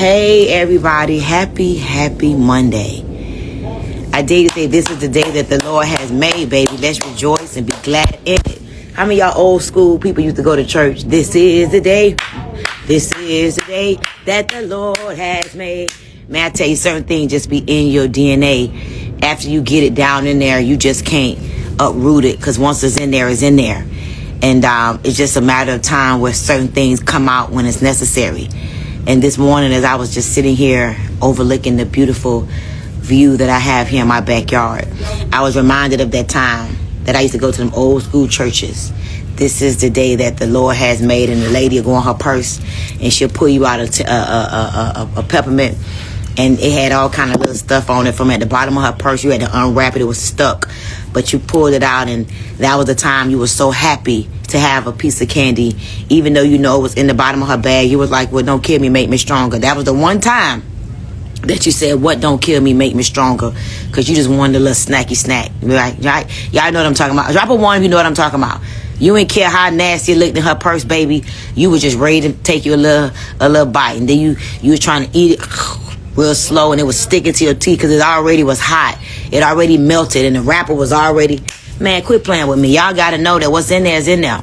Hey everybody, happy Monday. I dare to say this is the day that the Lord has made, baby. Let's rejoice and be glad in it. How many of y'all old school people used to go to church? This is the day. This is the day that the Lord has made. Man, I tell you, certain things just be in your DNA. After you get it down in there, you just can't uproot it, because once it's in there, it's in there. And it's just a matter of time where certain things come out when it's necessary. And this morning, as I was just sitting here overlooking the beautiful view that I have here in my backyard, I was reminded of that time that I used to go to them old school churches. This is the day that the Lord has made, and the lady will go on her purse and she'll pull you out a peppermint, and it had all kind of little stuff on it from at the bottom of her purse. You had to unwrap it. It was stuck, but you pulled it out, and that was the time you were so happy to have a piece of candy, even though you know it was in the bottom of her bag. You was like, well, don't kill me, make me stronger. That was the one time that you said, what don't kill me, make me stronger, because you just wanted a little snacky snack. Right? Y'all know what I'm talking about. Drop a one if you know what I'm talking about. You ain't care how nasty it looked in her purse, baby. You was just ready to take you a little bite, and then you was trying to eat it real slow, and it was sticking to your teeth because it already was hot. It already melted, and the wrapper was already... Man, quit playing with me. Y'all got to know that what's in there is in there.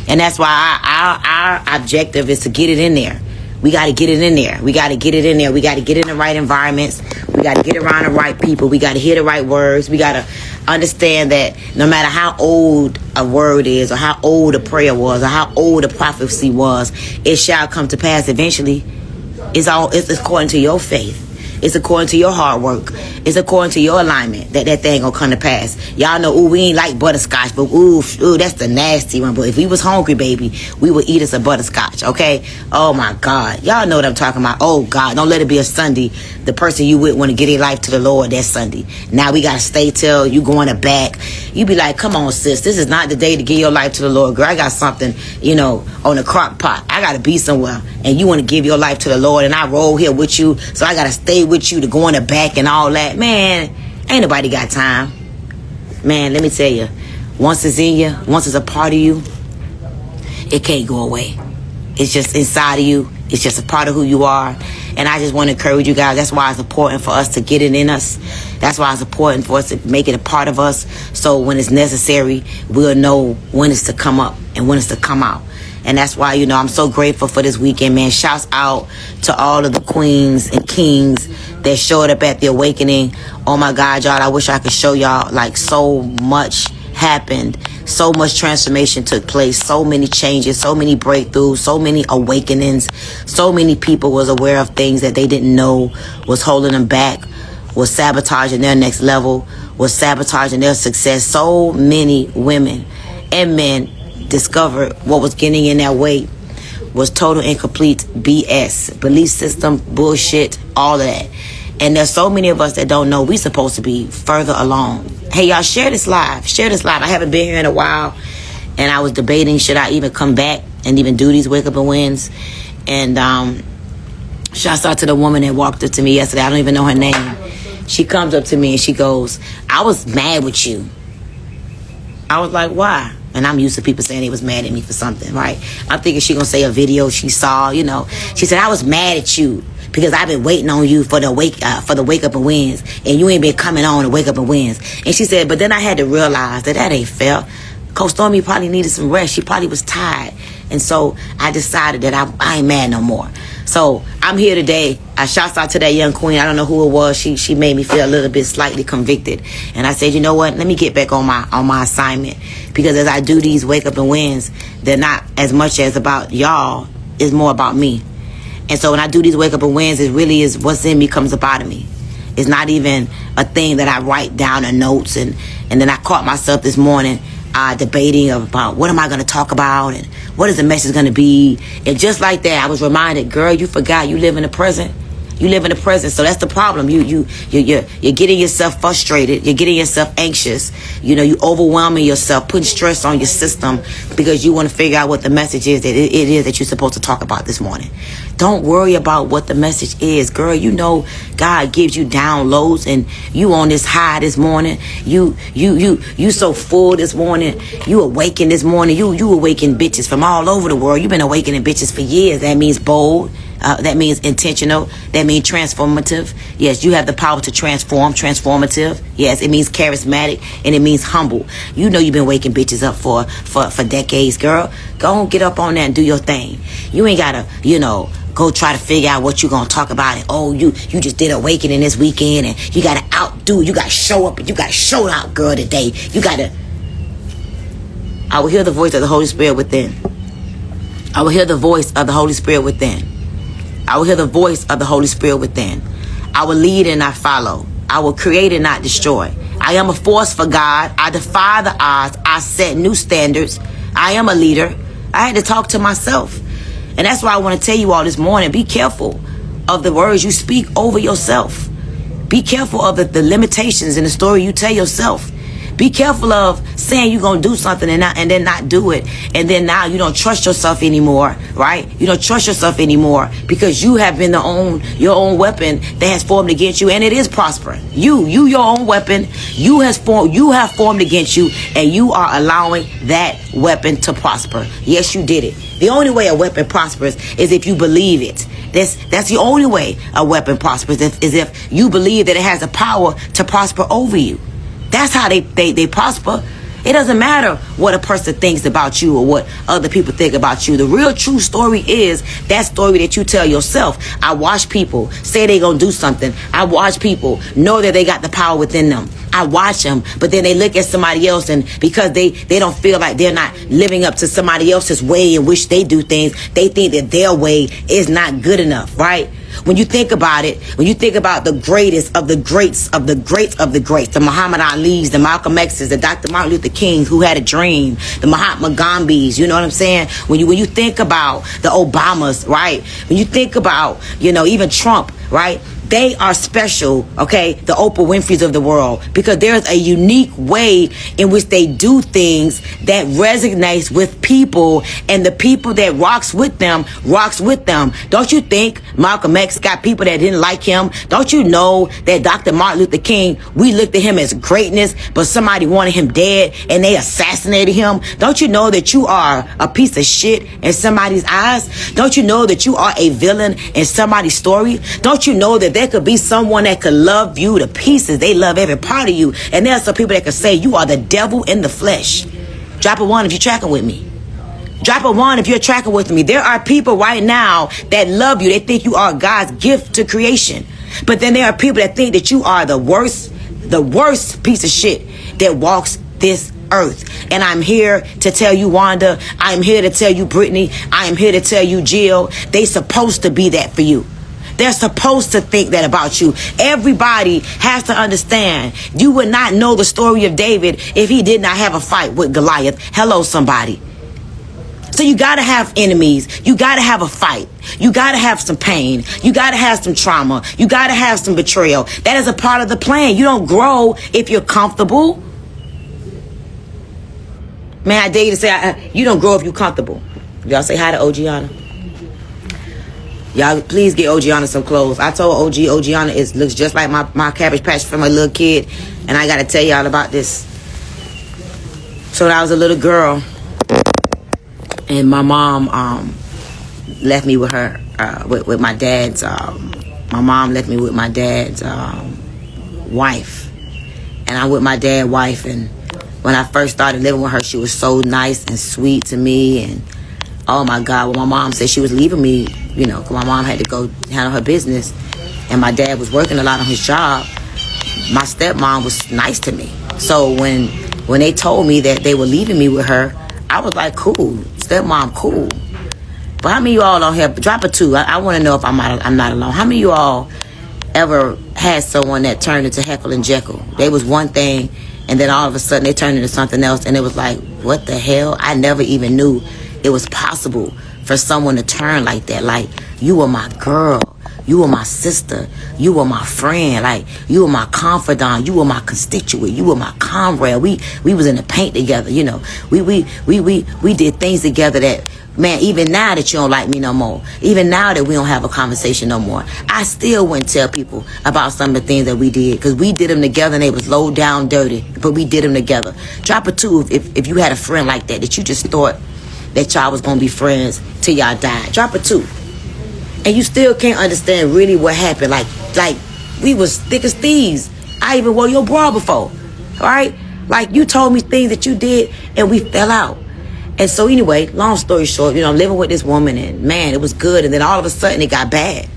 And that's why our objective is to get it in there. We got to get it in there. We got to get it in there. We got to get in the right environments. We got to get around the right people. We got to hear the right words. We got to understand that no matter how old a word is, or how old a prayer was, or how old a prophecy was, it shall come to pass eventually. It's according to your faith. It's according to your hard work. It's according to your alignment that thing gonna come to pass. Y'all know, ooh, we ain't like butterscotch, but ooh, that's the nasty one. But if we was hungry, baby, we would eat us a butterscotch, okay? Oh my God. Y'all know what I'm talking about. Oh God, don't let it be a Sunday. The person you with want to get their life to the Lord that Sunday. Now we gotta stay till you go in the back. You be like, come on, sis, this is not the day to give your life to the Lord. Girl, I got something, on the crock pot. I gotta be somewhere. And you want to give your life to the Lord, and I roll here with you, so I gotta stay with you to go in the back and all that. Man, ain't nobody got time. Man, let me tell you, once it's in you, once it's a part of you, it can't go away. It's just inside of you. It's just a part of who you are. And I just want to encourage you guys. That's why it's important for us to get it in us. That's why it's important for us to make it a part of us. So when it's necessary, we'll know when it's to come up and when it's to come out. And that's why, I'm so grateful for this weekend, man. Shouts out to all of the queens and kings that showed up at the Awakening. Oh my God, y'all, I wish I could show y'all. Like, so much happened. So much transformation took place. So many changes, so many breakthroughs, so many awakenings. So many people was aware of things that they didn't know was holding them back, was sabotaging their next level, was sabotaging their success. So many women and men discovered what was getting in their way was total and complete BS, belief system, bullshit, all of that. And there's so many of us that don't know we supposed to be further along. Hey, y'all, share this live. I haven't been here in a while, and I was debating, should I even come back and even do these wake up and wins? And shouts out to the woman that walked up to me yesterday. I don't even know her name. She comes up to me and she goes, I was mad with you. I was like, why? And I'm used to people saying they was mad at me for something, right? I'm thinking she gonna say a video she saw, She said, I was mad at you because I've been waiting on you for the wake up and wins, and you ain't been coming on to wake up and wins. And she said, but then I had to realize that ain't fair. Coach Stormy probably needed some rest. She probably was tired. And so I decided that I ain't mad no more. So I'm here today. I shouts out to that young queen. I don't know who it was. She made me feel a little bit slightly convicted. And I said, you know what? Let me get back on my assignment. Because as I do these wake up and wins, they're not as much as about y'all. It's more about me. And so when I do these wake up and wins, it really is what's in me comes up out of me. It's not even a thing that I write down in notes. And then I caught myself this morning debating about what am I going to talk about and what is the message going to be. And just like that, I was reminded, girl, you forgot you live in the present. You live in the present. So that's the problem. You're getting yourself frustrated. You're getting yourself anxious. You overwhelming yourself, putting stress on your system because you want to figure out what the message is that it is that you're supposed to talk about this morning. Don't worry about what the message is, girl. You know God gives you downloads, and you on this high this morning. You so full this morning. You awaken this morning. You awaken bitches from all over the world. You've been awakening bitches for years. That means bold. That means intentional. That means transformative. Yes, you have the power to transformative. Yes, it means charismatic, and it means humble. You know you've been waking bitches up for decades, girl. Go on, get up on that and do your thing. You ain't gotta, go try to figure out what you gonna talk about. And oh, you just did awakening this weekend, and you gotta outdo. You gotta show up, and you gotta show out, girl, today. You gotta. I will hear the voice of the Holy Spirit within. I will hear the voice of the Holy Spirit within. I will hear the voice of the Holy Spirit within. I will lead and not follow. I will create and not destroy. I am a force for God. I defy the odds. I set new standards. I am a leader. I had to talk to myself. And that's why I want to tell you all this morning, be careful of the words you speak over yourself. Be careful of the limitations in the story you tell yourself. Be careful of saying you're going to do something and then not do it. And then now you don't trust yourself anymore, right? You don't trust yourself anymore because you have been your own weapon that has formed against you, and it is prospering. You your own weapon. You have formed against you, and you are allowing that weapon to prosper. Yes, you did it. The only way a weapon prospers is if you believe it. That's the only way a weapon prospers is if you believe that it has the power to prosper over you. That's how they prosper. It doesn't matter what a person thinks about you or what other people think about you. The real true story is that story that you tell yourself. I watch people say they gonna do something. I watch people know that they got the power within them. I watch them, but then they look at somebody else, and because they don't feel like they're not living up to somebody else's way in which they do things, they think that their way is not good enough, right? When you think about it, when you think about the greatest of the greats of the greats of the greats, the Muhammad Ali's, the Malcolm X's, the Dr. Martin Luther Kings who had a dream, the Mahatma Gandhis, you know what I'm saying? When you think about the Obamas, right? When you think about, even Trump, right? They are special, okay? The Oprah Winfrey's of the world, because there's a unique way in which they do things that resonates with people, and the people that rocks with them. Don't you think Malcolm X got people that didn't like him? Don't you know that Dr. Martin Luther King, we looked at him as greatness, but somebody wanted him dead and they assassinated him? Don't you know that you are a piece of shit in somebody's eyes? Don't you know that you are a villain in somebody's story? Don't you know that there could be someone that could love you to pieces? They love every part of you. And there are some people that could say you are the devil in the flesh. Drop a 1 if you're tracking with me. Drop a 1 if you're tracking with me. There are people right now that love you. They think you are God's gift to creation. But then there are people that think that you are the worst piece of shit that walks this earth. And I'm here to tell you, Wanda, I'm here to tell you, Brittany, I am here to tell you, Jill, they supposed to be that for you. They're supposed to think that about you. Everybody has to understand. You would not know the story of David if he did not have a fight with Goliath. Hello, somebody. So you got to have enemies. You got to have a fight. You got to have some pain. You got to have some trauma. You got to have some betrayal. That is a part of the plan. You don't grow if you're comfortable. Man, I dare you to say, you don't grow if you're comfortable. Y'all say hi to Ogiana. Y'all, please get Ogiana some clothes. I told Ogiana looks just like my Cabbage Patch from a little kid. And I got to tell y'all about this. So when I was a little girl, and my mom left me with her, with my dad's, my mom left me with my dad's wife. And I'm with my dad's wife. And when I first started living with her, she was so nice and sweet to me. And oh my God, when my mom said she was leaving me, because my mom had to go handle her business, and my dad was working a lot on his job, my stepmom was nice to me. So when they told me that they were leaving me with her, I was like, cool, stepmom, cool. But how many of you all on here, drop a 2. I want to know if I'm not alone. How many of you all ever had someone that turned into Heckle and Jekyll? They was one thing, and then all of a sudden they turned into something else, and it was like, what the hell? I never even knew it was possible for someone to turn like that. Like, you were my girl, you were my sister, you were my friend, like you were my confidant, you were my constituent, you were my comrade. We was in the paint together, we did things together that Man, even now that you don't like me no more, even now that we don't have a conversation no more, I still wouldn't tell people about some of the things that we did, because we did them together and they was low down dirty, but we did them together. Drop a 2 if you had a friend like that you just thought that y'all was going to be friends till y'all died. Drop a 2. And you still can't understand really what happened. Like we was thick as thieves. I even wore your bra before. Alright? Like, you told me things that you did and we fell out. And so anyway, long story short, I'm living with this woman, and man, it was good. And then all of a sudden it got bad.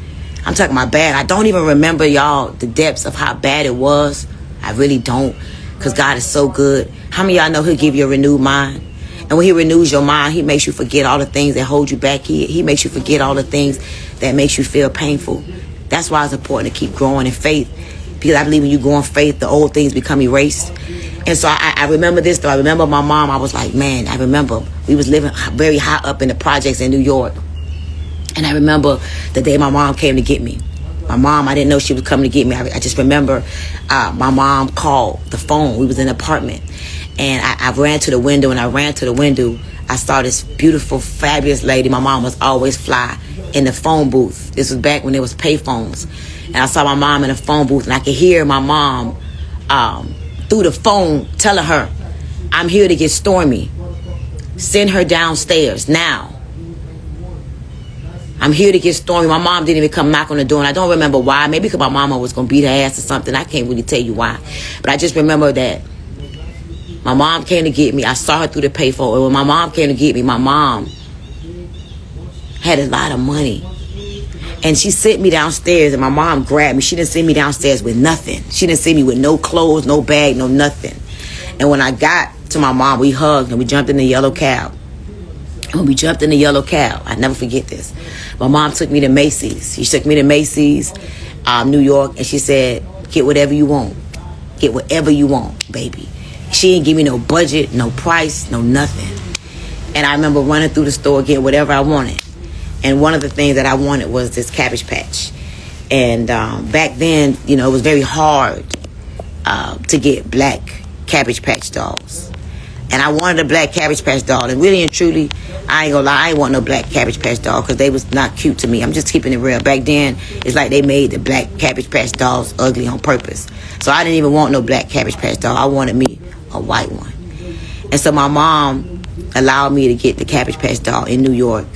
I'm talking about bad. I don't even remember, y'all, the depths of how bad it was. I really don't, because God is so good. How many of y'all know he'll give you a renewed mind? And when he renews your mind, he makes you forget all the things that hold you back. He makes you forget all the things that makes you feel painful. That's why it's important to keep growing in faith, because I believe when you grow in faith, the old things become erased. And so I remember this, though. I remember my mom. I was like, man, I remember we was living very high up in the projects in New York. And I remember the day my mom came to get me. My mom, I didn't know she was coming to get me. I just remember my mom called the phone. We was in an apartment. And I ran to the window, and I ran to the window. I saw this beautiful, fabulous lady. My mom was always fly in the phone booth. This was back when there was pay phones. And I saw my mom in the phone booth, and I could hear my mom through the phone telling her, I'm here to get Stormy. Send her downstairs now. I'm here to get Stormy. My mom didn't even come knock on the door, and I don't remember why. Maybe because my mama was going to beat her ass or something. I can't really tell you why. But I just remember that my mom came to get me. I saw her through the payphone. And when my mom came to get me, my mom had a lot of money. And she sent me downstairs, and my mom grabbed me. She didn't send me downstairs with nothing. She didn't send me with no clothes, no bag, no nothing. And when I got to my mom, we hugged and we jumped in the yellow cab. And when we jumped in the yellow cab, I never forget this. My mom took me to Macy's. She took me to Macy's, New York, and she said, get whatever you want. Get whatever you want, baby. She didn't give me no budget, no price, no nothing. And I remember running through the store, getting whatever I wanted. And one of the things that I wanted was this Cabbage Patch. And back then, it was very hard to get black Cabbage Patch dolls. And I wanted a black Cabbage Patch doll. And really and truly, I ain't gonna lie, I ain't want no black Cabbage Patch doll, because they was not cute to me. I'm just keeping it real. Back then, it's like they made the black Cabbage Patch dolls ugly on purpose. So I didn't even want no black Cabbage Patch doll. I wanted me a white one. And so my mom allowed me to get the Cabbage Patch doll in New York.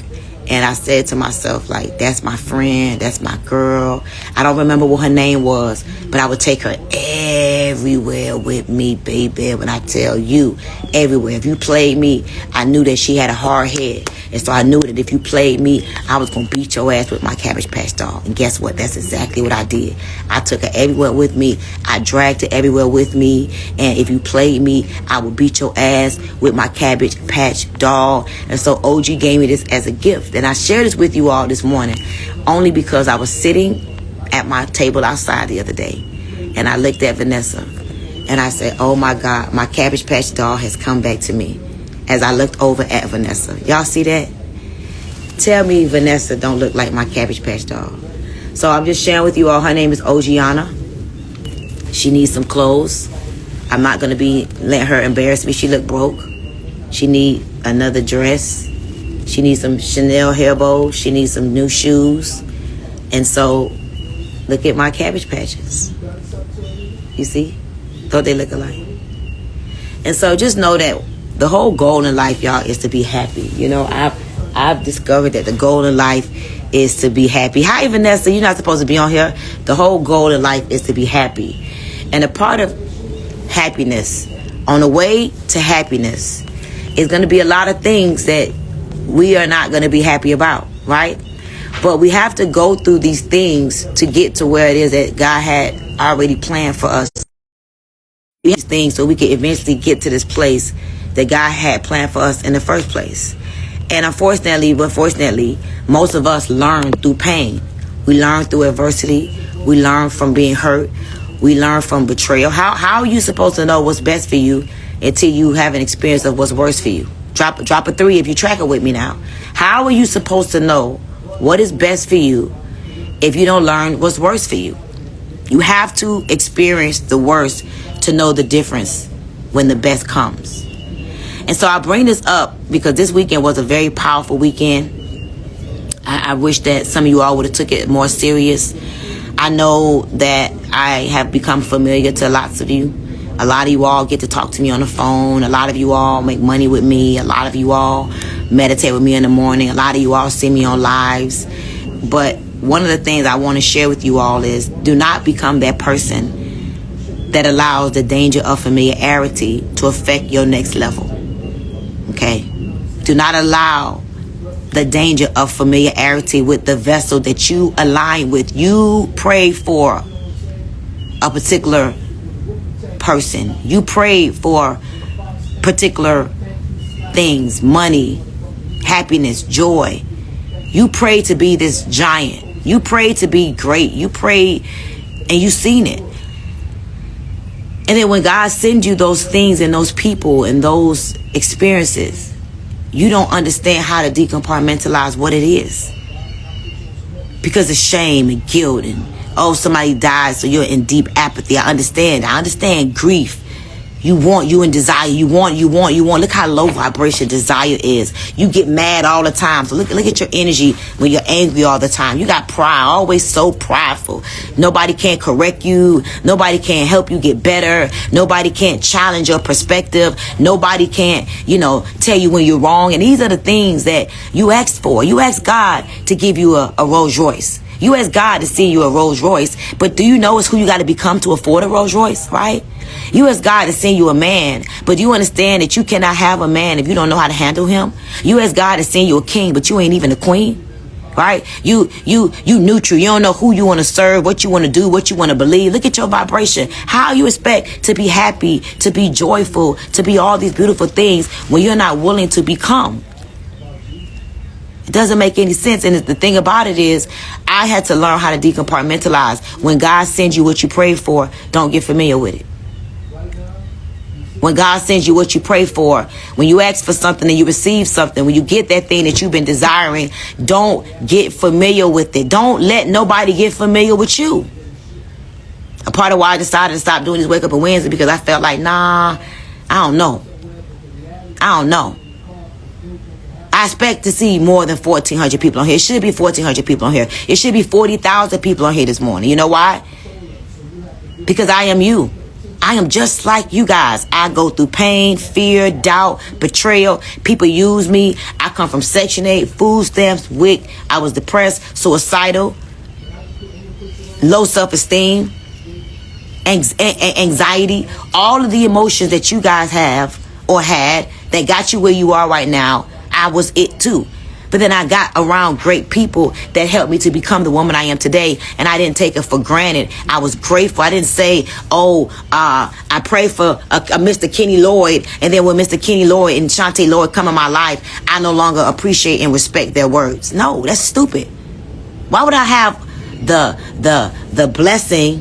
And I said to myself, like, that's my friend, that's my girl. I don't remember what her name was, but I would take her everywhere with me, baby. When I tell you, everywhere. If you played me, I knew that she had a hard head. And so I knew that if you played me, I was going to beat your ass with my Cabbage Patch doll. And guess what? That's exactly what I did. I took her everywhere with me. I dragged her everywhere with me. And if you played me, I would beat your ass with my Cabbage Patch doll. And so OG gave me this as a gift. And I shared this with you all this morning only because I was sitting at my table outside the other day. And I looked at Vanessa. And I said, oh my God, my Cabbage Patch doll has come back to me. As I looked over at Vanessa. Y'all see that? Tell me Vanessa don't look like my Cabbage Patch doll. So I'm just sharing with you all. Her name is Ogiana. She needs some clothes. I'm not going to be letting her embarrass me. She look broke. She need another dress. She needs some Chanel hair bows. She needs some new shoes. And so look at my Cabbage Patches. You see? Don't they look alike? And so just know that the whole goal in life, y'all, is to be happy. I've discovered that the goal in life is to be happy. Hi, Vanessa. You're not supposed to be on here. The whole goal in life is to be happy. And a part of happiness, on the way to happiness, is going to be a lot of things that we are not going to be happy about, right? But we have to go through these things to get to where it is that God had already planned for us. These things so we can eventually get to this place that God had planned for us in the first place. And unfortunately, most of us learn through pain. We learn through adversity. We learn from being hurt. We learn from betrayal. How are you supposed to know what's best for you until you have an experience of what's worse for you? Drop a 3 if you track it with me now. How are you supposed to know what is best for you if you don't learn what's worse for you? You have to experience the worst to know the difference when the best comes. And so I bring this up because this weekend was a very powerful weekend. I wish that some of you all would have took it more serious. I know that I have become familiar to lots of you. A lot of you all get to talk to me on the phone. A lot of you all make money with me. A lot of you all meditate with me in the morning. A lot of you all see me on lives. But one of the things I want to share with you all is do not become that person that allows the danger of familiarity to affect your next level. Okay? Do not allow the danger of familiarity with the vessel that you align with. You pray for a particular person. You pray for particular things, money, happiness, joy. You pray to be this giant. You pray to be great. You pray and you seen it. And then when God sends you those things and those people and those experiences, you don't understand how to decompartmentalize what it is. Because of shame and guilt and, oh, somebody died, so you're in deep apathy. I understand grief. You in desire. You want. Look how low vibration desire is. You get mad all the time. So look at your energy when you're angry all the time. You got pride, always so prideful. Nobody can correct you. Nobody can help you get better. Nobody can't challenge your perspective. Nobody can't, tell you when you're wrong. And these are the things that you asked for. You asked God to give you a Rolls Royce. You asked God to send you a Rolls Royce. But do you know it's who you got to become to afford a Rolls Royce, right? You ask God to send you a man, but you understand that you cannot have a man if you don't know how to handle him. You ask God to send you a king, but you ain't even a queen, right? You neutral. You don't know who you want to serve, what you want to do, what you want to believe. Look at your vibration. How you expect to be happy, to be joyful, to be all these beautiful things when you're not willing to become? It doesn't make any sense. And the thing about it is, I had to learn how to decompartmentalize. When God sends you what you pray for, don't get familiar with it. When God sends you what you pray for, when you ask for something and you receive something, when you get that thing that you've been desiring, don't get familiar with it. Don't let nobody get familiar with you. A part of why I decided to stop doing this Wake Up on Wednesday, because I felt like, I don't know. I expect to see more than 1,400 people on here. It should be 1,400 people on here. It should be 40,000 people on here this morning. You know why? Because I am you. I am just like you guys. I go through pain, fear, doubt, betrayal. People use me. I come from Section 8, food stamps, WIC. I was depressed, suicidal, low self-esteem, anxiety. All of the emotions that you guys have or had that got you where you are right now, I was it too. But then I got around great people that helped me to become the woman I am today. And I didn't take it for granted. I was grateful. I didn't say, I pray for a Mr. Kenny Lloyd. And then when Mr. Kenny Lloyd and Shantae Lloyd come in my life, I no longer appreciate and respect their words. No, that's stupid. Why would I have the blessing?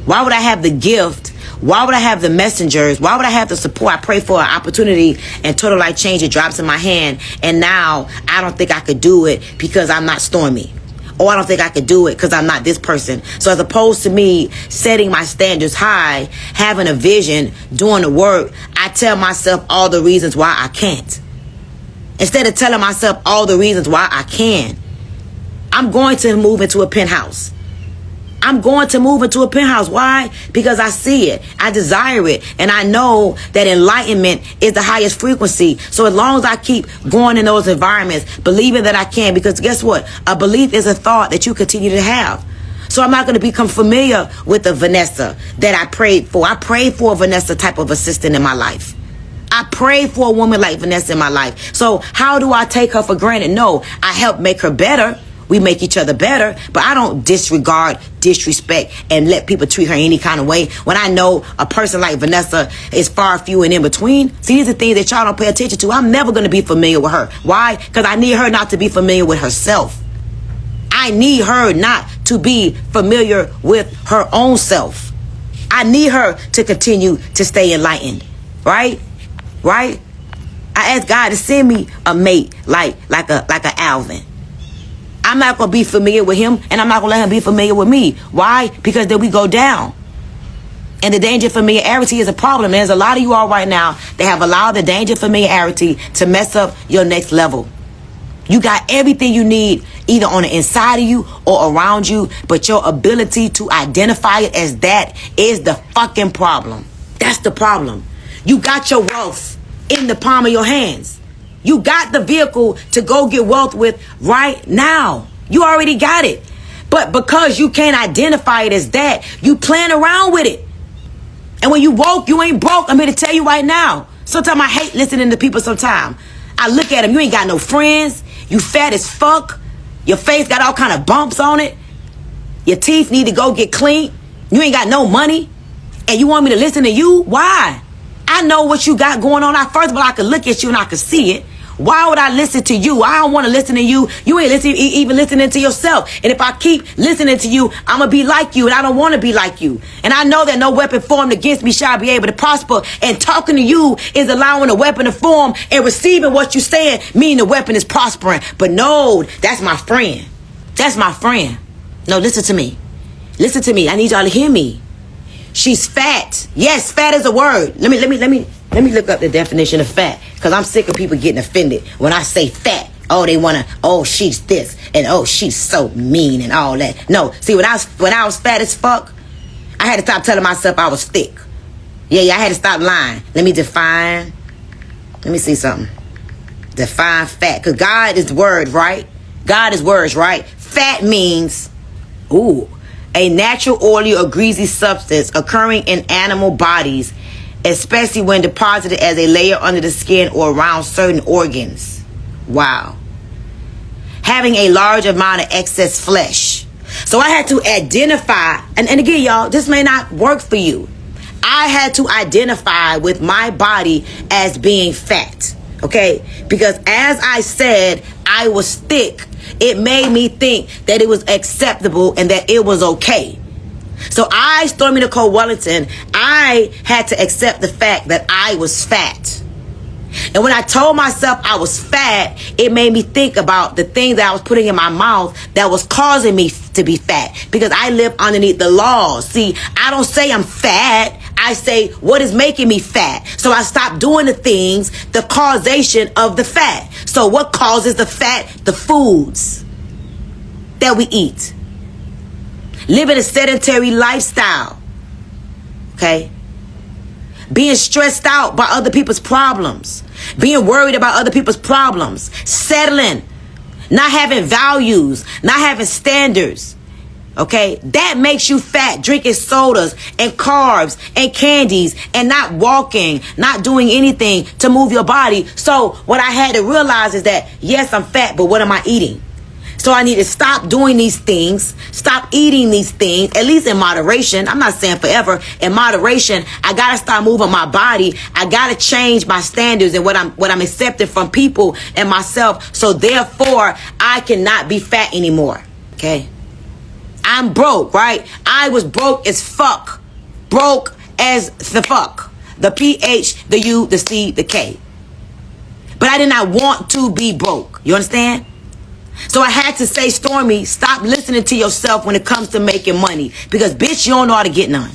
Why would I have the gift? Why would I have the messengers? Why would I have the support? I pray for an opportunity and total life change. It drops in my hand. And now I don't think I could do it because I'm not Stormy. Or I don't think I could do it because I'm not this person. So as opposed to me setting my standards high, having a vision, doing the work, I tell myself all the reasons why I can't. Instead of telling myself all the reasons why I can. I'm going to move into a penthouse. I'm going to move into a penthouse. Why? Because I see it. I desire it. And I know that enlightenment is the highest frequency. So as long as I keep going in those environments, believing that I can, because guess what? A belief is a thought that you continue to have. So I'm not going to become familiar with the Vanessa that I prayed for. I prayed for a Vanessa type of assistant in my life. I prayed for a woman like Vanessa in my life. So how do I take her for granted? No, I help make her better. We make each other better, but I don't disregard, disrespect, and let people treat her any kind of way. When I know a person like Vanessa is far few and in between. See, these are things that y'all don't pay attention to. I'm never going to be familiar with her. Why? Because I need her not to be familiar with herself. I need her not to be familiar with her own self. I need her to continue to stay enlightened. Right? Right? I asked God to send me a mate like a Alvin. I'm not going to be familiar with him, and I'm not going to let him be familiar with me. Why? Because then we go down. And the danger of familiarity is a problem. There's a lot of you all right now that have allowed the danger of familiarity to mess up your next level. You got everything you need either on the inside of you or around you, but your ability to identify it as that is the fucking problem. That's the problem. You got your wealth in the palm of your hands. You got the vehicle to go get wealth with right now. You already got it. But because you can't identify it as that, you playing around with it. And when you woke, you ain't broke. I'm here to tell you right now. Sometimes I hate listening to people sometimes. I look at them, you ain't got no friends. You fat as fuck. Your face got all kind of bumps on it. Your teeth need to go get clean. You ain't got no money. And you want me to listen to you? Why? I know what you got going on. First of all, I can look at you and I can see it. Why would I listen to you? I don't want to listen to you. You ain't even listening to yourself. And if I keep listening to you, I'm going to be like you. And I don't want to be like you. And I know that no weapon formed against me shall be able to prosper. And talking to you is allowing a weapon to form, and receiving what you're saying, meaning the weapon is prospering. But no, that's my friend. That's my friend. No, listen to me. Listen to me. I need y'all to hear me. She's fat. Yes, fat is a word. Let me look up the definition of fat, because I'm sick of people getting offended when I say fat. Oh, they want to, oh, she's this, and oh, she's so mean and all that. No, see, when I was fat as fuck, I had to stop telling myself I was thick. Yeah, I had to stop lying. Let me see something. Define fat, because God is word, right? God is words, right? Fat means, a natural oily or greasy substance occurring in animal bodies, especially when deposited as a layer under the skin or around certain organs. Wow. Having a large amount of excess flesh. So I had to identify, and again, y'all, this may not work for you. I had to identify with my body as being fat, okay? Because as I said, I was thick. It made me think that it was acceptable and that it was okay. So I, Stormy Nicole Wellington, I had to accept the fact that I was fat. And when I told myself I was fat, it made me think about the things that I was putting in my mouth that was causing me to be fat, because I live underneath the laws. See, I don't say I'm fat. I say, what is making me fat? So I stopped doing the things, the causation of the fat. So what causes the fat? The foods that we eat. Living a sedentary lifestyle. Okay? Being stressed out by other people's problems. Being worried about other people's problems. Settling. Not having values. Not having standards. Okay? That makes you fat. Drinking sodas and carbs and candies and not walking, not doing anything to move your body. So what I had to realize is that, yes, I'm fat, but what am I eating? So I need to stop doing these things, stop eating these things, at least in moderation. I'm not saying forever. In moderation, I got to start moving my body. I got to change my standards and what I'm accepting from people and myself. So therefore, I cannot be fat anymore. Okay? I'm broke, right? I was broke as fuck. Broke as the fuck. The PH, the U, the C, the K. But I did not want to be broke. You understand? So I had to say, Stormy, stop listening to yourself when it comes to making money. Because, bitch, you don't know how to get none.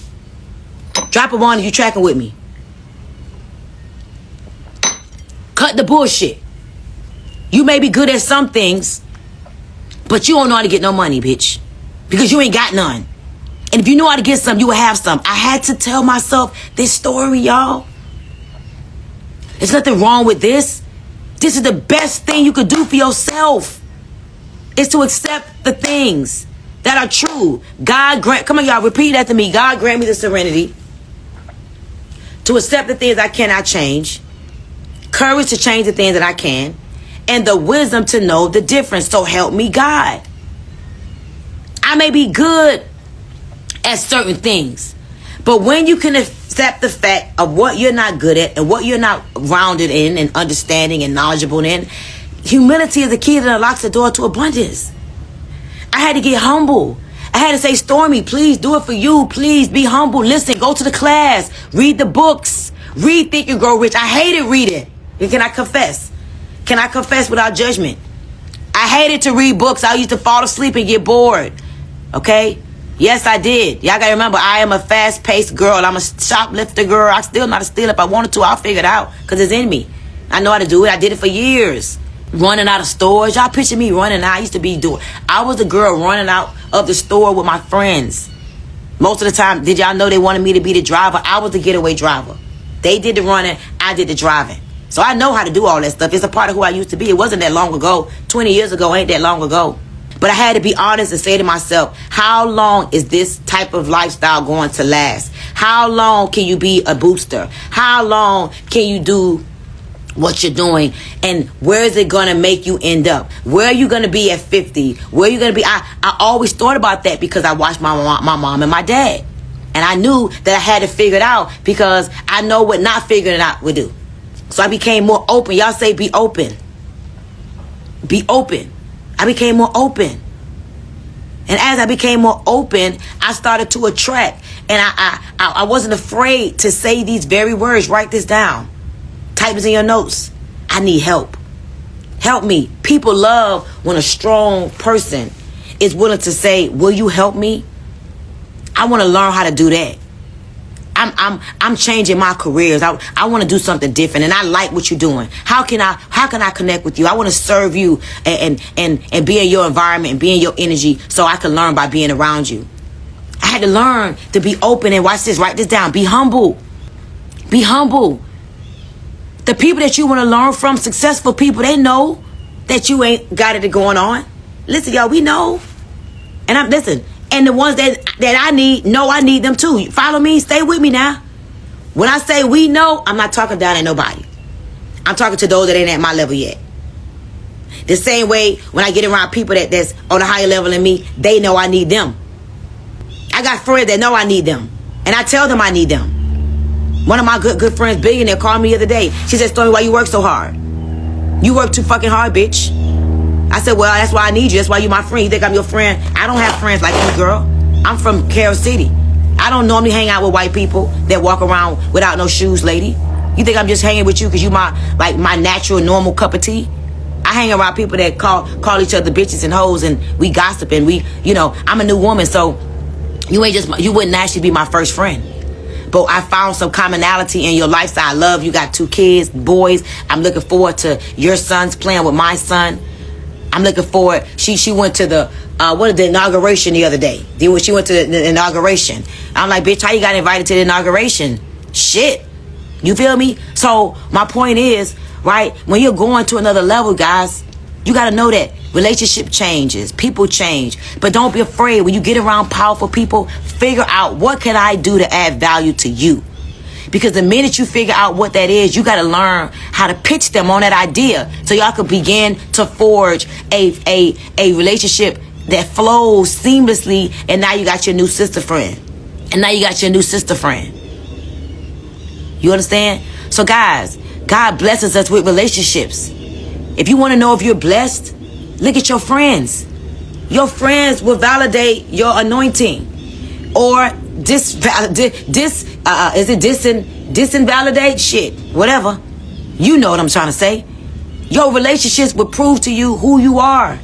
Drop a one if you tracking with me. Cut the bullshit. You may be good at some things, but you don't know how to get no money, bitch. Because you ain't got none. And if you know how to get some, you will have some. I had to tell myself this story, y'all. There's nothing wrong with this. This is the best thing you could do for yourself. Is to accept the things that are true. God grant, come on y'all, repeat after me. God grant me the serenity to accept the things I cannot change, courage to change the things that I can, and the wisdom to know the difference. So help me God. I may be good at certain things, but when you can accept the fact of what you're not good at and what you're not rounded in and understanding and knowledgeable in, humility is the key that unlocks the door to abundance. I had to get humble. I had to say, Stormy, please do it for you. Please be humble. Listen, go to the class. Read the books. Read Think and Grow Rich. I hated reading. Can I confess? Can I confess without judgment? I hated to read books. I used to fall asleep and get bored. Okay? Yes, I did. Y'all gotta remember, I am a fast-paced girl. I'm a shoplifter girl. I still know how to steal. If I wanted to, I'll figure it out because it's in me. I know how to do it. I did it for years. Running out of stores. Y'all picture me running out. I was the girl running out of the store with my friends. Most of the time, did y'all know they wanted me to be the driver? I was the getaway driver. They did the running. I did the driving. So I know how to do all that stuff. It's a part of who I used to be. It wasn't that long ago. 20 years ago ain't that long ago. But I had to be honest and say to myself, how long is this type of lifestyle going to last? How long can you be a booster? How long can you do what you're doing? And where is it going to make you end up? Where are you going to be at 50? Where are you going to be? I always thought about that because I watched my mom and my dad. And I knew that I had to figure it out because I know what not figuring it out would do. So I became more open. Y'all say be open. Be open. I became more open. And as I became more open, I started to attract. And I wasn't afraid to say these very words. Write this down. Type this in your notes. I need help. Help me. People love when a strong person is willing to say, will you help me? I want to learn how to do that. I'm changing my careers. I want to do something different, and I like what you're doing. How can I connect with you? I want to serve you and be in your environment and be in your energy so I can learn by being around you. I had to learn to be open and watch this. Write this down. Be humble. Be humble. The people that you want to learn from, successful people, they know that you ain't got it going on. Listen, y'all, we know. And listen. And the ones that I need, know I need them too. Follow me, stay with me now. When I say we know, I'm not talking down at nobody. I'm talking to those that ain't at my level yet. The same way when I get around people that's on a higher level than me, they know I need them. I got friends that know I need them. And I tell them I need them. One of my good friends, billionaire, called me the other day. She said, Stormy, why you work so hard? You work too fucking hard, bitch. I said, well, that's why I need you. That's why you my friend. You think I'm your friend? I don't have friends like you, girl. I'm from Carroll City. I don't normally hang out with white people that walk around without no shoes, lady. You think I'm just hanging with you because you my natural, normal cup of tea? I hang around people that call each other bitches and hoes, and we gossip, and I'm a new woman, so you wouldn't actually be my first friend. But I found some commonality in your lifestyle. I love you got 2 kids, boys. I'm looking forward to your sons playing with my son. I'm looking forward. She went to the inauguration the other day. She went to the inauguration. I'm like, bitch, how you got invited to the inauguration? Shit. You feel me? So my point is, right, when you're going to another level, guys, you got to know that relationship changes, people change. But don't be afraid. When you get around powerful people, figure out what can I do to add value to you. Because the minute you figure out what that is, you got to learn how to pitch them on that idea so y'all can begin to forge a relationship that flows seamlessly. And now you got your new sister friend. You understand? So guys, God blesses us with relationships. If you want to know if you're blessed, look at your friends. Your friends will validate your anointing. Or disinvalidate? Shit, whatever. You know what I'm trying to say. Your relationships will prove to you who you are.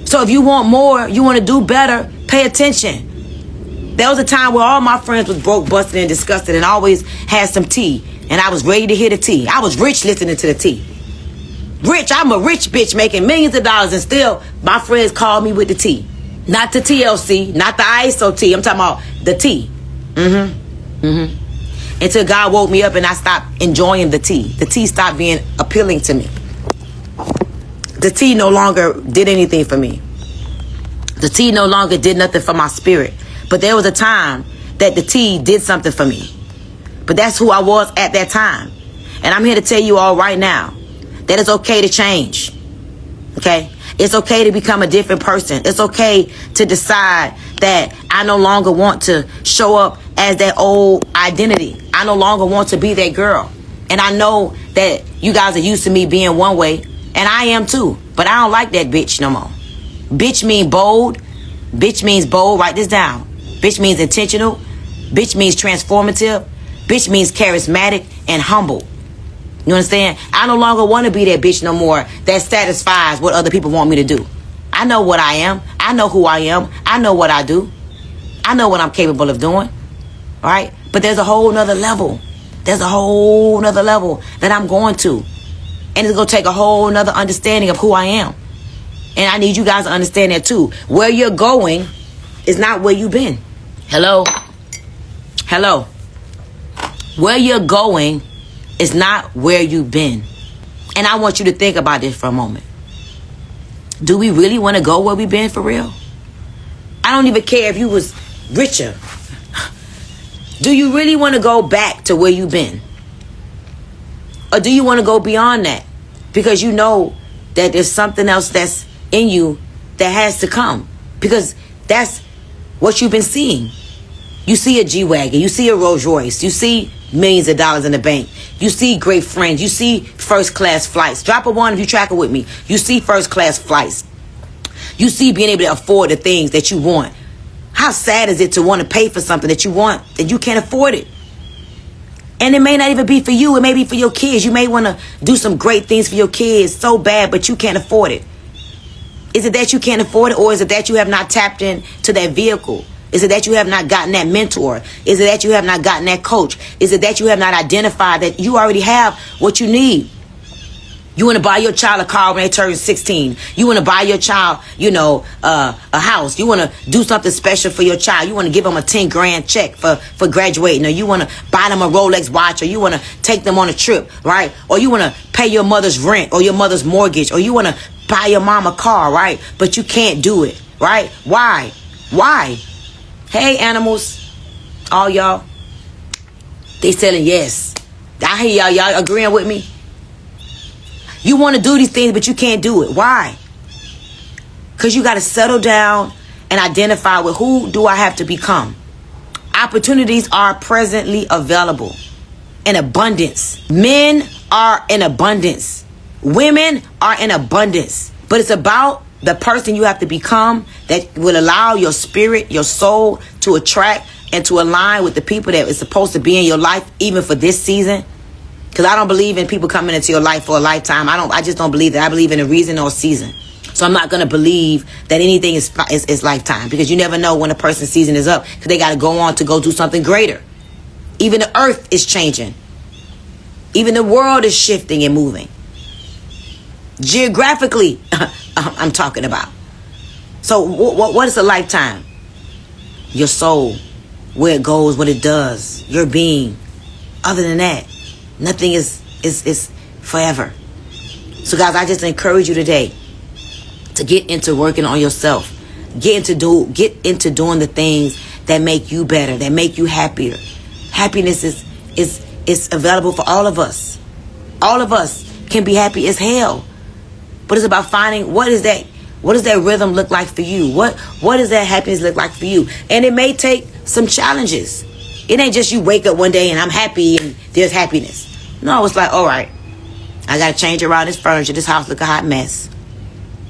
So if you want more, you want to do better, pay attention. There was a time where all my friends was broke, busted, and disgusted, and always had some tea. And I was ready to hear the tea. I was rich listening to the tea. Rich, I'm a rich bitch making millions of dollars, and still my friends call me with the tea. Not the TLC, not the ISO tea. I'm talking about the tea. Until God woke me up and I stopped enjoying the tea. The tea stopped being appealing to me. The tea no longer did anything for me. The tea no longer did nothing for my spirit. But there was a time that the tea did something for me. But that's who I was at that time. And I'm here to tell you all right now that it's okay to change. Okay? It's okay to become a different person. It's okay to decide that I no longer want to show up as that old identity. I no longer want to be that girl. And I know that you guys are used to me being one way, and I am too. But I don't like that bitch no more. Bitch means bold. Bitch means bold. Write this down. Bitch means intentional. Bitch means transformative. Bitch means charismatic and humble. You understand? I no longer want to be that bitch no more that satisfies what other people want me to do. I know what I am. I know who I am. I know what I do. I know what I'm capable of doing, right? But there's a whole nother level. There's a whole nother level that I'm going to. And it's going to take a whole nother understanding of who I am. And I need you guys to understand that too. Where you're going is not where you've been. Hello? Hello? Where you're going is not where you've been. And I want you to think about this for a moment. Do we really want to go where we've been for real? I don't even care if you was richer. Do you really want to go back to where you've been? Or do you want to go beyond that? Because you know that there's something else that's in you that has to come. Because that's what you've been seeing. You see a G-Wagon. You see a Rolls Royce. You see millions of dollars in the bank. You see great friends. You see first class flights. Drop a one if you track it with me. You see first class flights. You see being able to afford the things that you want. How sad is it to want to pay for something that you want and you can't afford it? And it may not even be for you. It may be for your kids. You may want to do some great things for your kids so bad, but you can't afford it. Is it that you can't afford it, or is it that you have not tapped into that vehicle? Is it that you have not gotten that mentor? Is it that you have not gotten that coach? Is it that you have not identified that you already have what you need? You want to buy your child a car when they turn 16. You want to buy your child, a house. You want to do something special for your child. You want to give them a 10 grand check for graduating, or you want to buy them a Rolex watch, or you want to take them on a trip, right? Or you want to pay your mother's rent or your mother's mortgage, or you want to buy your mom a car, right? But you can't do it, right? Why? Hey, animals, all y'all, they telling yes. I hear y'all agreeing with me. You want to do these things, but you can't do it. Why? Because you got to settle down and identify with who do I have to become. Opportunities are presently available in abundance. Men are in abundance. Women are in abundance. But it's about the person you have to become that will allow your spirit, your soul to attract and to align with the people that is supposed to be in your life, even for this season. Because I don't believe in people coming into your life for a lifetime. I just don't believe that. I believe in a reason or a season. So I'm not going to believe that anything is lifetime. Because you never know when a person's season is up. Because they got to go on to go do something greater. Even the earth is changing. Even the world is shifting and moving. Geographically, I'm talking about. So what is a lifetime? Your soul. Where it goes, what it does. Your being. Other than that, nothing is forever. So guys, I just encourage you today to get into working on yourself. Get into doing the things that make you better, that make you happier. Happiness is available for all of us. All of us can be happy as hell. But it's about finding what does that rhythm look like for you? What does that happiness look like for you? And it may take some challenges. It ain't just you wake up one day and I'm happy and there's happiness. No, it's like, all right, I got to change around this furniture. This house look a hot mess.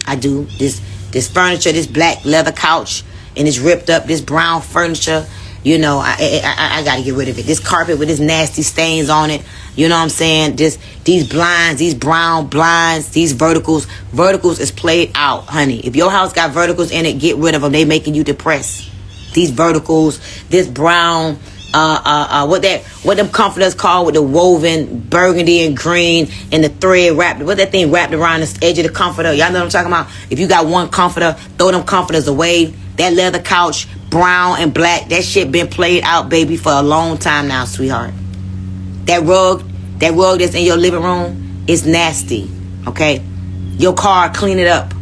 I do. This furniture, this black leather couch, and it's ripped up, this brown furniture, I got to get rid of it. This carpet with this nasty stains on it. You know what I'm saying? These blinds, these brown blinds, these verticals. Verticals is played out, honey. If your house got verticals in it, get rid of them. They making you depressed. These verticals, this brown, what them comforters called with the woven burgundy and green and the thread wrapped, what that thing wrapped around the edge of the comforter. Y'all know what I'm talking about? If you got one comforter, throw them comforters away. That leather couch, brown and black, that shit been played out, baby, for a long time now, sweetheart. That rug that's in your living room is nasty, okay? Your car, clean it up.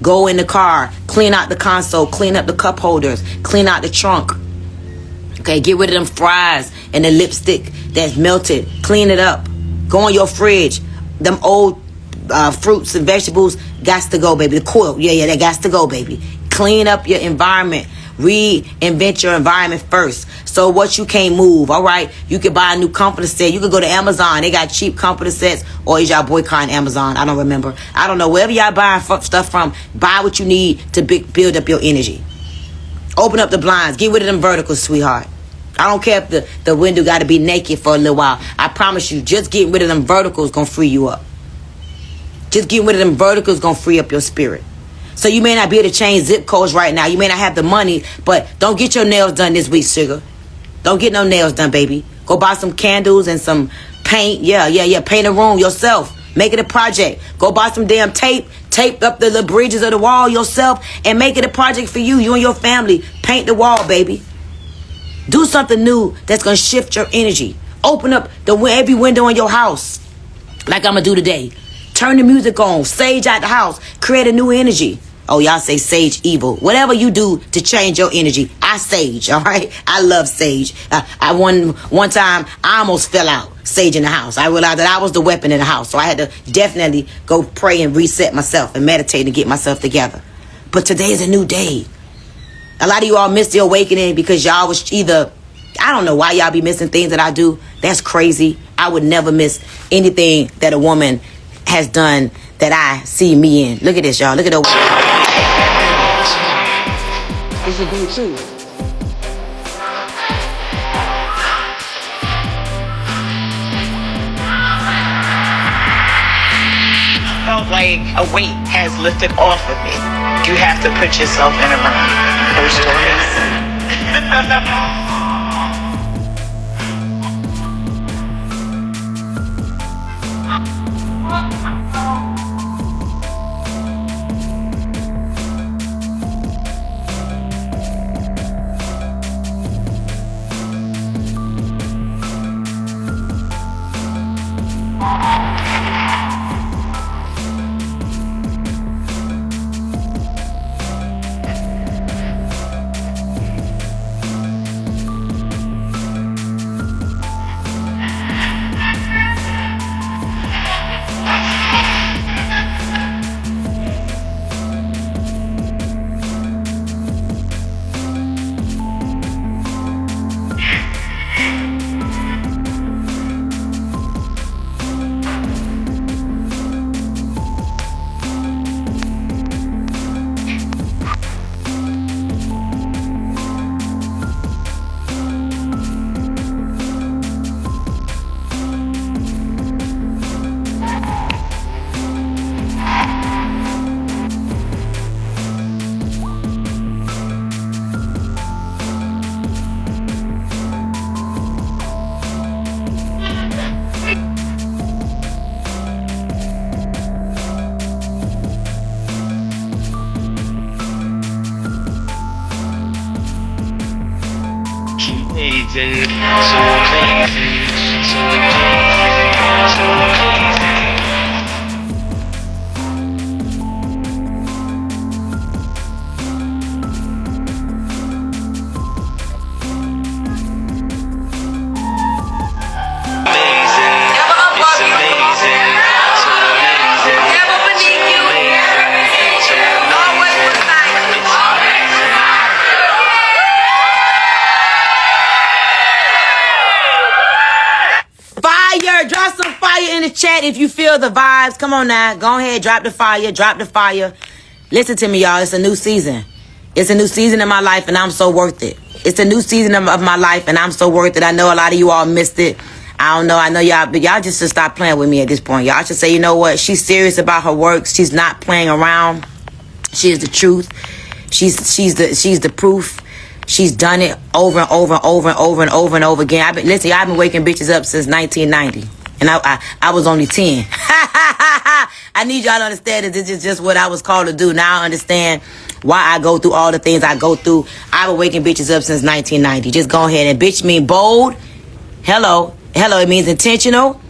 Go in the car, clean out the console, clean up the cup holders, clean out the trunk. Okay, get rid of them fries and the lipstick that's melted. Clean it up. Go on your fridge. Them old fruits and vegetables gots to go, baby. The quilt, yeah, that gots to go, baby. Clean up your environment. Reinvent your environment first. So what you can't move, all right? You can buy a new comforter set. You can go to Amazon. They got cheap comforter sets. Or is y'all boycotting Amazon? I don't remember. I don't know. Wherever y'all buying stuff from, buy what you need to build up your energy. Open up the blinds. Get rid of them verticals, sweetheart. I don't care if the window got to be naked for a little while. I promise you, just getting rid of them verticals going to free you up. Just getting rid of them verticals going to free up your spirit. So you may not be able to change zip codes right now. You may not have the money, but don't get your nails done this week, sugar. Don't get no nails done, baby. Go buy some candles and some paint. Yeah. Paint a room yourself. Make it a project. Go buy some damn tape. Tape up the little bridges of the wall yourself and make it a project for you and your family. Paint the wall, baby. Do something new that's going to shift your energy. Open up every window in your house like I'm going to do today. Turn the music on. Sage out the house. Create a new energy. Oh, y'all say sage evil. Whatever you do to change your energy, I sage, all right? I love sage. One time, I almost fell out sage in the house. I realized that I was the weapon in the house. So I had to definitely go pray and reset myself and meditate and get myself together. But today is a new day. A lot of you all missed the awakening because y'all was either, I don't know why y'all be missing things that I do. That's crazy. I would never miss anything that a woman has done that I see me in. Look at this, y'all. Look at the... This is good too. Felt like a weight has lifted off of me. You have to put yourself in a room. Those stories. amazing, so amazing, so amazing, so amazing. Drop some fire in the chat if you feel the vibes. Come on now. Go ahead. Drop the fire. Drop the fire. Listen to me, y'all. It's a new season. It's a new season in my life, and I'm so worth it. It's a new season of my life, and I'm so worth it. I know a lot of you all missed it. I don't know. I know y'all, but y'all just should stop playing with me at this point. Y'all should say, you know what? She's serious about her work. She's not playing around. She is the truth. She's the proof. She's done it over and over and over and over and over and over again. I've been waking bitches up since 1990. And I was only 10. I need y'all to understand that this is just what I was called to do. Now I understand why I go through all the things I go through. I've been waking bitches up since 1990. Just go ahead. And bitch mean bold. Hello. It means intentional.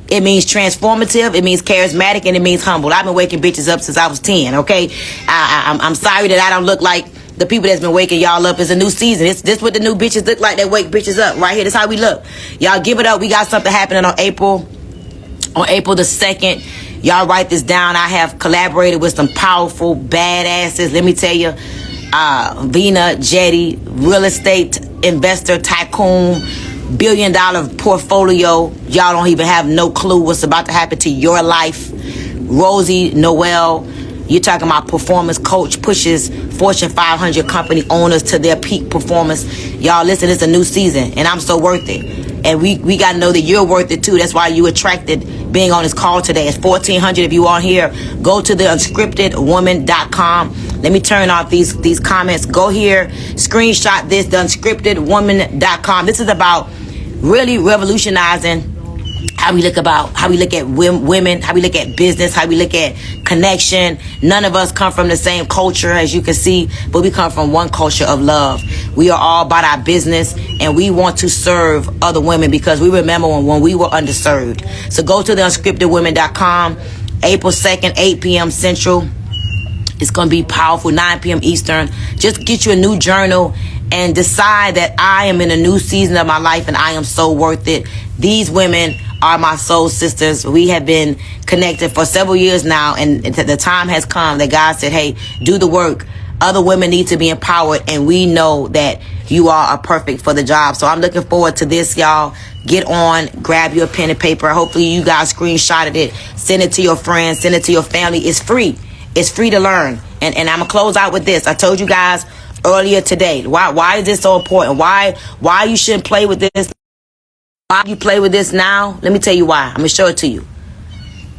It means transformative. It means charismatic. And it means humble. I've been waking bitches up since I was 10. Okay. I'm sorry that I don't look like the people that's been waking y'all up. Is a new season. This what the new bitches look like that wake bitches up right here. This how we look. Y'all give it up. We got something happening on April the 2nd. Y'all write this down. I have collaborated with some powerful badasses. Let me tell you, Vina Jetty, real estate investor, tycoon, $1 billion portfolio. Y'all don't even have no clue what's about to happen to your life. Rosie Noel. You're talking about performance coach, pushes Fortune 500 company owners to their peak performance. Y'all listen, it's a new season and I'm so worth it. And we got to know that you're worth it too. That's why you attracted being on this call today. It's 1,400 if you are here. Go to the unscriptedwoman.com. Let me turn off these comments. Go here, screenshot this, the unscriptedwoman.com. This is about really revolutionizing how we look at women, how we look at business, how we look at connection. None of us come from the same culture, as you can see, but we come from one culture of love. We are all about our business, and we want to serve other women because we remember when we were underserved. So go to the unscriptedwomen.com, April 2nd, 8 p.m. Central. It's going to be powerful, 9 p.m. Eastern. Just get you a new journal and decide that I am in a new season of my life and I am so worth it. These women are my soul sisters. We have been connected for several years now, and the time has come that God said, hey, do the work. Other women need to be empowered, and we know that you all are perfect for the job. So I'm looking forward to this, y'all. Get on, grab your pen and paper. Hopefully you guys screenshotted it. Send it to your friends, send it to your family. It's free. It's free to learn. And I'm going to close out with this. I told you guys earlier today, why is this so important? Why you shouldn't play with this? Why you play with this now? Let me tell you why. I'm going to show it to you.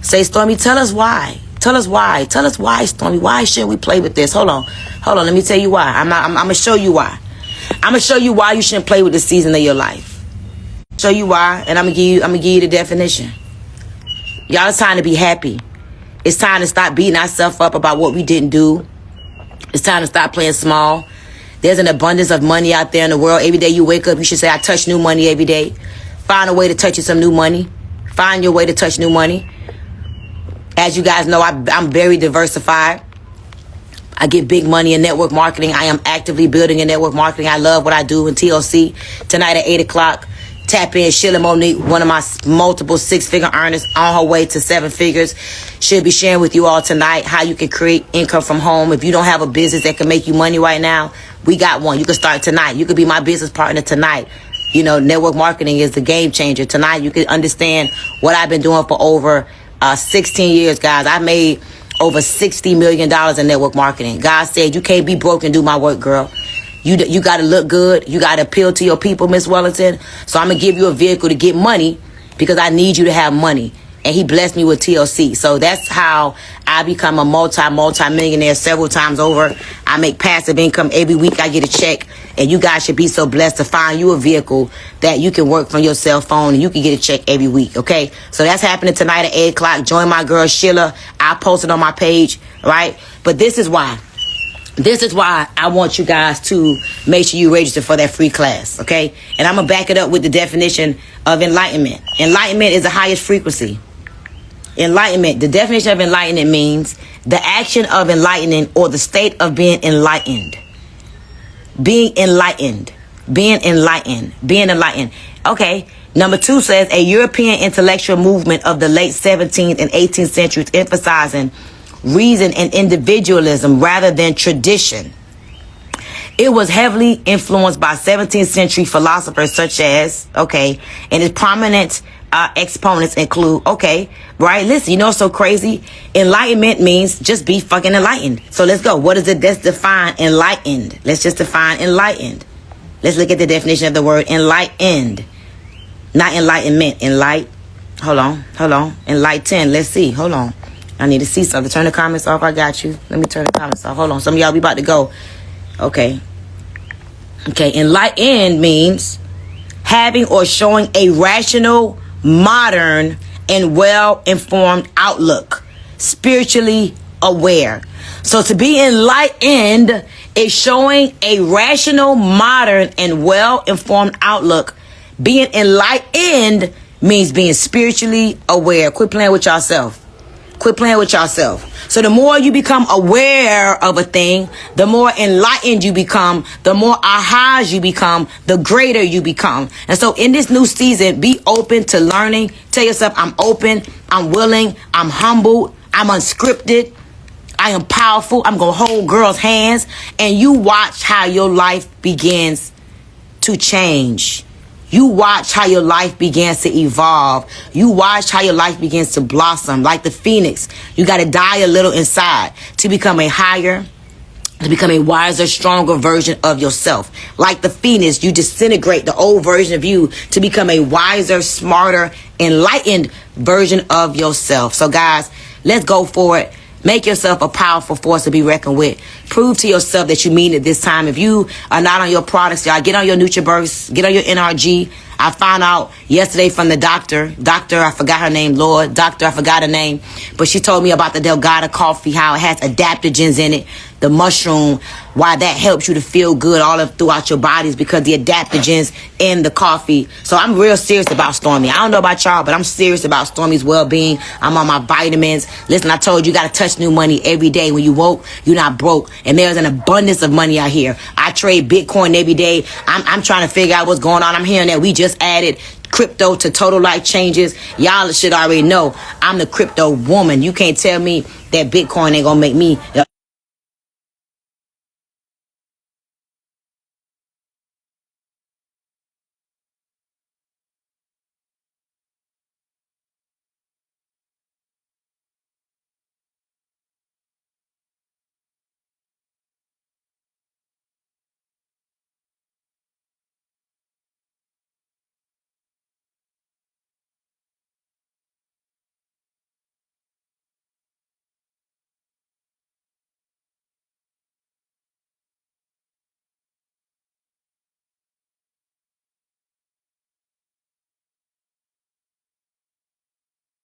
Say, Stormy, tell us why. Tell us why. Tell us why, Stormy. Why shouldn't we play with this? Hold on. Let me tell you why. I'm going to show you why. I'm going to show you why you shouldn't play with this season of your life. Show you why, and I'm going to give you the definition. Y'all, it's time to be happy. It's time to stop beating ourselves up about what we didn't do. It's time to stop playing small. There's an abundance of money out there in the world. Every day you wake up, you should say, I touch new money every day. Find a way to touch you some new money. Find your way to touch new money. As you guys know, I'm very diversified. I get big money in network marketing. I am actively building in network marketing. I love what I do in TLC. Tonight at 8 o'clock, tap in. Sheila Monique, one of my multiple 6-figure earners on her way to 7 figures. She'll be sharing with you all tonight how you can create income from home. If you don't have a business that can make you money right now, we got one. You can start tonight. You could be my business partner tonight. You know, network marketing is the game changer. Tonight, you can understand what I've been doing for over 16 years, guys. I made over $60 million in network marketing. God said, you can't be broke and do my work, girl. You got to look good. You got to appeal to your people, Miss Wellington. So I'm going to give you a vehicle to get money because I need you to have money. And he blessed me with TLC. So that's how I become a multi-millionaire several times over. I make passive income. Every week I get a check. And you guys should be so blessed to find you a vehicle that you can work from your cell phone and you can get a check every week, okay? So that's happening tonight at 8 o'clock. Join my girl Sheila. I posted on my page, right? But this is why. This is why I want you guys to make sure you register for that free class, okay? And I'm going to back it up with the definition of enlightenment. Enlightenment is the highest frequency. Enlightenment, the definition of enlightenment means the action of enlightening or the state of being enlightened. Being enlightened. Being enlightened. Being enlightened. Okay. Number 2 says a European intellectual movement of the late 17th and 18th centuries emphasizing reason and individualism rather than tradition. It was heavily influenced by 17th century philosophers such as, okay, and its prominent exponents include, okay, right? Listen, you know what's so crazy? Enlightenment means just be fucking enlightened. So let's go. What is it? Let's define enlightened. Let's just define enlightened. Let's look at the definition of the word enlightened. Not enlightenment. Hold on. Enlighten. Let's see. Hold on. I need to see something. Turn the comments off. I got you. Let me turn the comments off. Hold on. Some of y'all, we about to go. Okay. Enlightened means having or showing a rational, modern, and well-informed outlook. Spiritually aware. So to be enlightened is showing a rational, modern, and well-informed outlook. Being enlightened means being spiritually aware. Quit playing with yourself. Quit playing with yourself. So the more you become aware of a thing, the more enlightened you become, the more ahas you become, the greater you become. And so in this new season, be open to learning. Tell yourself, I'm open, I'm willing, I'm humble, I'm unscripted, I am powerful, I'm going to hold girls' hands. And you watch how your life begins to change. You watch how your life begins to evolve. You watch how your life begins to blossom like the phoenix. You got to die a little inside to become a higher, to become a wiser, stronger version of yourself. Like the phoenix, you disintegrate the old version of you to become a wiser, smarter, enlightened version of yourself. So guys, let's go for it. Make yourself a powerful force to be reckoned with. Prove to yourself that you mean it this time. If you are not on your products, y'all, get on your NutriBurst, get on your NRG. I found out yesterday from the doctor, I forgot her name, Lord, doctor, I forgot her name, but she told me about the Delgado coffee, how it has adaptogens in it, the mushroom, why that helps you to feel good all throughout your bodies because the adaptogens in the coffee. So I'm real serious about Stormy. I don't know about y'all, but I'm serious about Stormy's well-being. I'm on my vitamins. Listen, I told you, you got to touch new money every day. When you woke, you're not broke. And there's an abundance of money out here. I trade Bitcoin every day. I'm trying to figure out what's going on. I'm hearing that we just added crypto to total life changes. Y'all should already know I'm the crypto woman. You can't tell me that Bitcoin ain't gonna make me